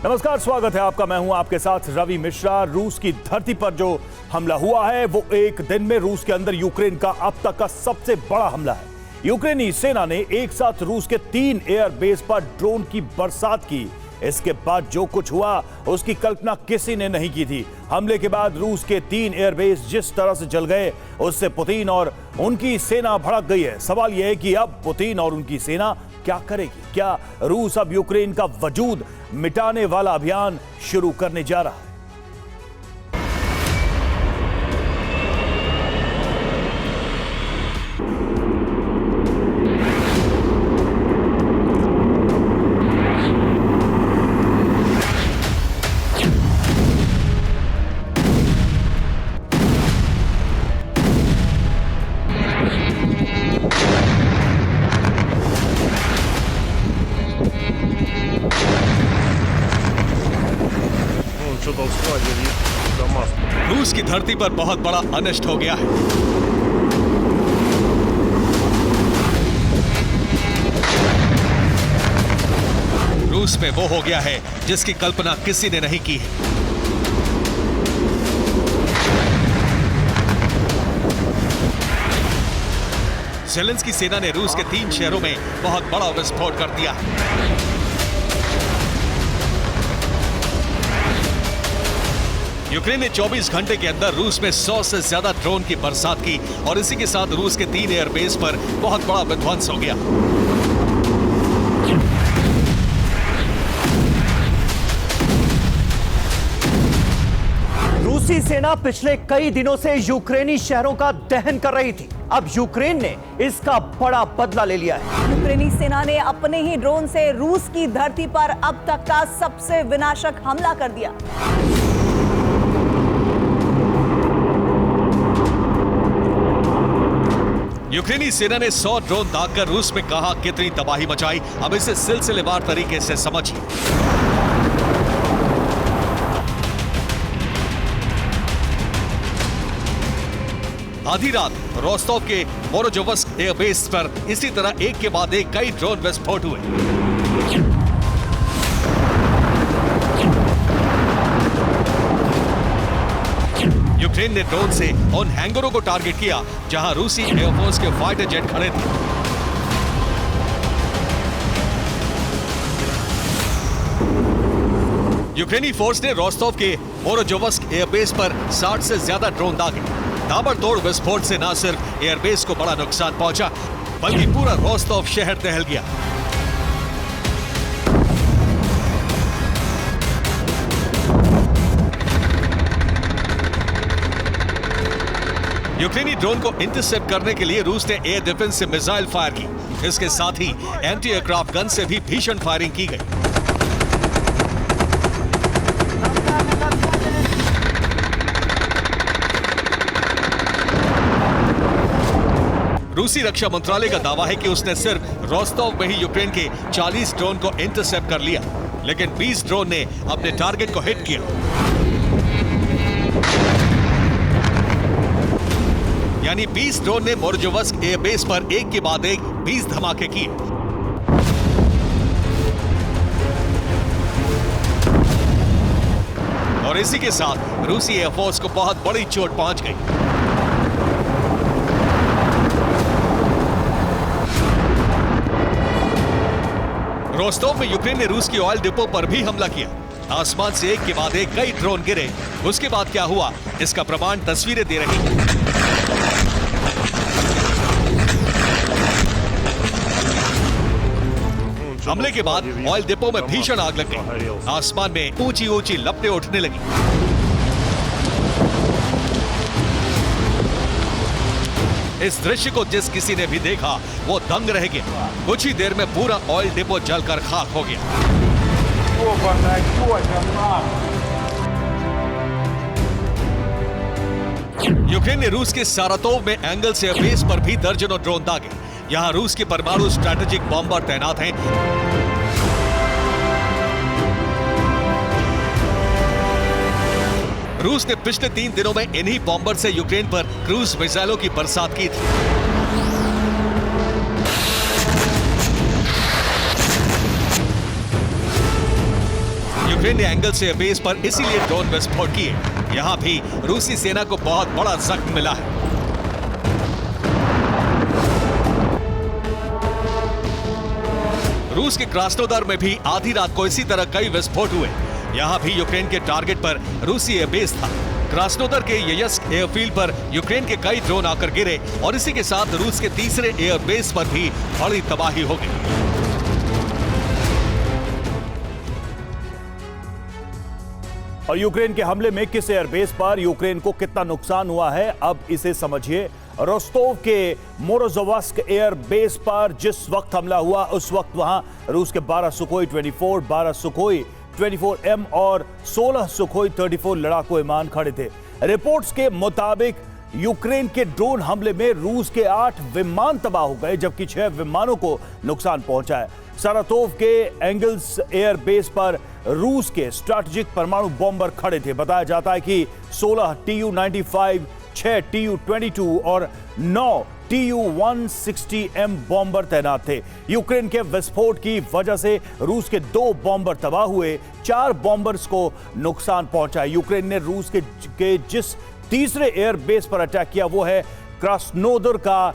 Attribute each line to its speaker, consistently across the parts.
Speaker 1: नमस्कार, स्वागत है आपका। मैं हूं आपके साथ रवि मिश्रा। रूस की धरती पर जो हमला हुआ है वो एक दिन में रूस के अंदर यूक्रेन का अब तक का सबसे बड़ा हमला है। यूक्रेनी सेना ने एक साथ रूस के 3 एयरबेस पर ड्रोन की बरसात की। इसके बाद जो कुछ हुआ उसकी कल्पना किसी ने नहीं की थी। हमले के बाद रूस के 3 एयरबेस जिस तरह से जल गए उससे पुतिन और उनकी सेना भड़क गई है। सवाल यह है कि अब पुतिन और उनकी सेना क्या करेगी? क्या रूस अब यूक्रेन का वजूद मिटाने वाला अभियान शुरू करने जा रहा है?
Speaker 2: रूस की धरती पर बहुत बड़ा अनिष्ट हो गया है। रूस में वो हो गया है जिसकी कल्पना किसी ने नहीं की है। ज़ेलेंस्की सेना ने रूस के 3 शहरों में बहुत बड़ा विस्फोट कर दिया है। यूक्रेन ने 24 घंटे के अंदर रूस में 100 से ज्यादा ड्रोन की बरसात की और इसी के साथ रूस के 3 एयरबेस पर बहुत बड़ा विध्वंस हो गया।
Speaker 3: रूसी सेना पिछले कई दिनों से यूक्रेनी शहरों का दहन कर रही थी। अब यूक्रेन ने इसका बड़ा बदला ले लिया है।
Speaker 4: यूक्रेनी सेना ने अपने ही ड्रोन से रूस की धरती पर अब तक का सबसे विनाशक हमला कर दिया।
Speaker 2: यूक्रेनी सेना ने 100 ड्रोन दागकर रूस में कहा कितनी तबाही मचाई। अब इसे सिलसिलेवार तरीके से समझिए। आधी रात रोस्टोव के मोरोजोवस्क एयरबेस पर इसी तरह एक के बाद एक कई ड्रोन विस्फोट हुए। यूक्रेन ने ड्रोन से उन हैंगरों को टारगेट किया जहां रूसी एयरफोर्स के फाइटर जेट खड़े थे। यूक्रेनी फोर्स ने रोस्टोव के मोरोजोवस्क एयरबेस पर 60 से ज्यादा ड्रोन दागे। ताबड़तोड़ विस्फोट से न सिर्फ एयरबेस को बड़ा नुकसान पहुंचा बल्कि पूरा रोस्टोव शहर दहल गया। यूक्रेनी ड्रोन को इंटरसेप्ट करने के लिए रूस ने एयर डिफेंस से मिसाइल फायर की। इसके साथ ही एंटी एयरक्राफ्ट गन से भी भीषण फायरिंग की गई। रूसी रक्षा मंत्रालय का दावा है कि उसने सिर्फ रोस्टोव में ही यूक्रेन के 40 ड्रोन को इंटरसेप्ट कर लिया, लेकिन 20 ड्रोन ने अपने टारगेट को हिट किया। यानी 20 ड्रोन ने मोरोजोवस्क एयरबेस पर एक के बाद एक 20 धमाके किए। और इसी के साथ रूसी एयरफोर्स को बहुत बड़ी चोट पहुंच गई। रोस्टोव में यूक्रेन ने रूस की ऑयल डिपो पर भी हमला किया। आसमान से एक के बाद एक कई ड्रोन गिरे। उसके बाद क्या हुआ इसका प्रमाण तस्वीरें दे रही हैं। हमले के बाद ऑयल डिपो में भीषण आग लग गई। आसमान में ऊंची ऊंची लपटें उठने लगी। इस दृश्य को जिस किसी ने भी देखा वो दंग रह गया। कुछ ही देर में पूरा ऑयल डिपो जलकर खाक हो गया। यूक्रेन ने रूस के सारातोव में एंगल्स एयरबेस पर भी दर्जनों ड्रोन दागे। यहां रूस के परमाणु स्ट्रैटेजिक बॉम्बर तैनात हैं। रूस ने पिछले 3 दिनों में इन्हीं बॉम्बर से यूक्रेन पर क्रूज मिसाइलों की बरसात की थी। यूक्रेन ने एंगल्स एयरबेस पर इसीलिए ड्रोन विस्फोट किए। यहां भी रूसी सेना को बहुत बड़ा जख्म मिला है। रूस के क्रास्नोदार में भी आधी रात को इसी तरह कई विस्फोट हुए। यहां भी यूक्रेन के टारगेट पर रूसी एयरबेस था। क्रास्नोदर के ययस्क एयरफील्ड पर यूक्रेन के कई ड्रोन आकर गिरे और इसी के साथ रूस के तीसरे एयरबेस पर भी बड़ी तबाही हो गई।
Speaker 1: और यूक्रेन के हमले में किस एयरबेस पर यूक्रेन को कितना नुकसान हुआ है, अब इसे समझिए। रोस्तोव के मोरोजोवस्क एयरबेस पर जिस वक्त हमला हुआ उस वक्त वहां रूस के 12 सुखोई 24, 12 सुखोई 24M और 16 सुखोई 34 लड़ाकू विमान खड़े थे। रिपोर्ट्स के मुताबिक यूक्रेन के ड्रोन हमले में रूस के 8 विमान तबाह हो गए, जबकि 6 विमानों को नुकसान पहुंचा है। सारातोव के एंगल्स एयरबेस पर रूस के स्ट्रैटेजिक परमाणु बॉम्बर खड़े थे। बताया जाता है कि 16 Tu-95, 6 Tu-22 और 9 Tu-160M बॉम्बर तैनात थे। यूक्रेन के विस्फोट की वजह से रूस के 2 बॉम्बर तबाह हुए, 4 बॉम्बर्स को नुकसान पहुंचा। यूक्रेन ने रूस के जिस तीसरे एयरबेस पर अटैक किया वो है क्रास्नोदर का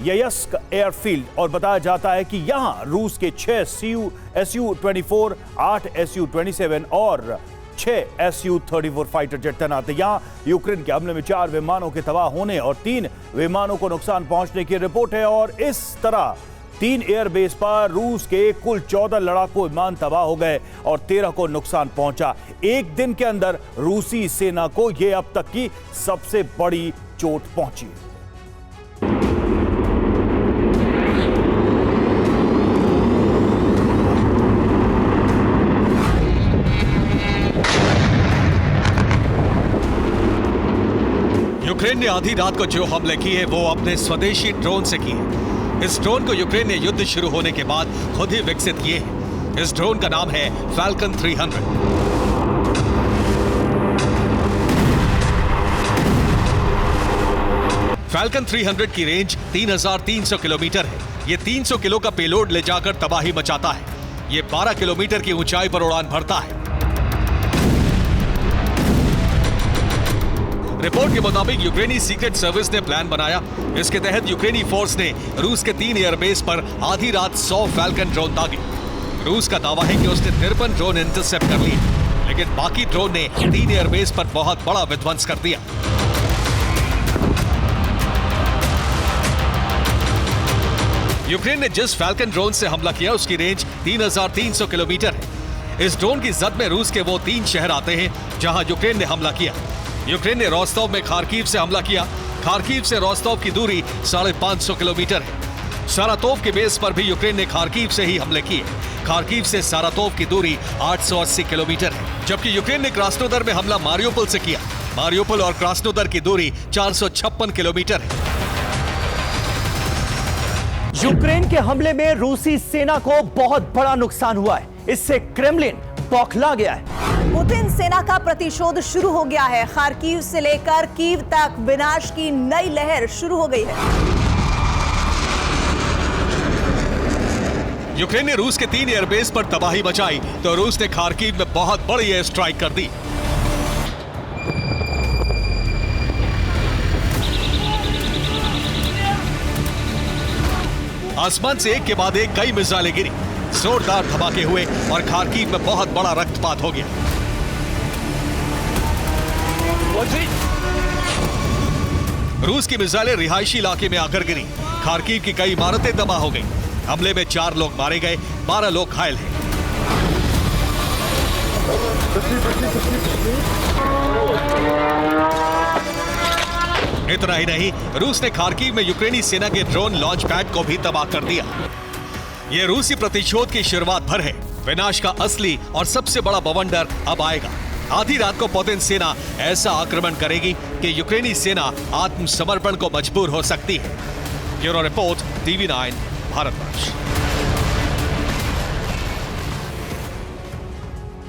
Speaker 1: ययस्क एयरफील्ड, और बताया जाता है कि यहां रूस के 6 Su-24, 8 Su-27 और 6 Su-34 फाइटर जेट तैनात है। यहां यूक्रेन के हमले में 4 विमानों के तबाह होने और 3 विमानों को नुकसान पहुंचने की रिपोर्ट है। और इस तरह 3 एयरबेस पर रूस के कुल 14 लड़ाकू विमान तबाह हो गए और 13 को नुकसान पहुंचा। एक दिन के अंदर रूसी सेना को यह अब तक की सबसे बड़ी चोट पहुंची।
Speaker 2: यूक्रेन ने आधी रात को जो हमले किए वो अपने स्वदेशी ड्रोन से किए। इस ड्रोन को यूक्रेन ने युद्ध शुरू होने के बाद खुद ही विकसित किए हैं। इस ड्रोन का नाम है फैल्कन 300। फैल्कन 300 की रेंज 3300 किलोमीटर है। ये 300 किलो का पेलोड ले जाकर तबाही मचाता है। ये 12 किलोमीटर की ऊंचाई पर उड़ान भरता है। रिपोर्ट के मुताबिक यूक्रेनी सीक्रेट सर्विस ने प्लान बनाया। इसके तहत यूक्रेनी फोर्स ने रूस के 3 एयरबेस पर आधी रात 100 फैल्कन ड्रोन दागे। रूस का दावा है कि उसने 53 ड्रोन इंटरसेप्ट कर लिए, लेकिन बाकी ड्रोन ने 3 एयरबेस पर बहुत बड़ा विध्वंस कर दिया। यूक्रेन ने जिस फैल्कन ड्रोन से हमला किया उसकी रेंज 3300 किलोमीटर है। इस ड्रोन की जद में रूस के वो 3 शहर आते हैं जहां यूक्रेन ने हमला किया। यूक्रेन ने रोस्तोव में खार्किव से हमला किया। खार्किव से रोस्तोव की दूरी 550 किलोमीटर है। सारातोव के बेस पर भी यूक्रेन ने खार्किव से ही हमले किए। खार्किव से सारातोव की दूरी 880 किलोमीटर है, जबकि यूक्रेन ने क्रास्नोदर में हमला मारियोपोल से किया। मारियोपोल और क्रास्नोदर की दूरी 456 किलोमीटर है।
Speaker 3: यूक्रेन के हमले में रूसी सेना को बहुत बड़ा नुकसान हुआ है। इससे क्रेमलिन बौखला गया है।
Speaker 4: पुतिन सेना का प्रतिशोध शुरू हो गया है। खार्किव से लेकर कीव तक विनाश की नई लहर शुरू हो गई है।
Speaker 2: यूक्रेन ने रूस के 3 एयरबेस पर तबाही मचाई तो रूस ने खार्किव में बहुत बड़ी एयर स्ट्राइक कर दी। आसमान से एक के बाद एक कई मिसाइलें गिरी, जोरदार धमाके हुए और खार्किव में बहुत बड़ा रक्तपात हो गया। रूस की मिसाइलें रिहायशी इलाके में आकर गिरी। खार्किव की कई इमारतें तबाह हो गई। हमले में 4 लोग मारे गए, 12 लोग घायल हैं। इतना ही नहीं, रूस ने खार्किव में यूक्रेनी सेना के ड्रोन लॉन्च पैड को भी तबाह कर दिया। यह रूसी प्रतिशोध की शुरुआत भर है। विनाश का असली और सबसे बड़ा बवंडर अब आएगा। आधी रात को पुतिन सेना ऐसा आक्रमण करेगी कि यूक्रेनी सेना आत्मसमर्पण को मजबूर हो सकती है। Bureau report, TV9, Bharatvarsh.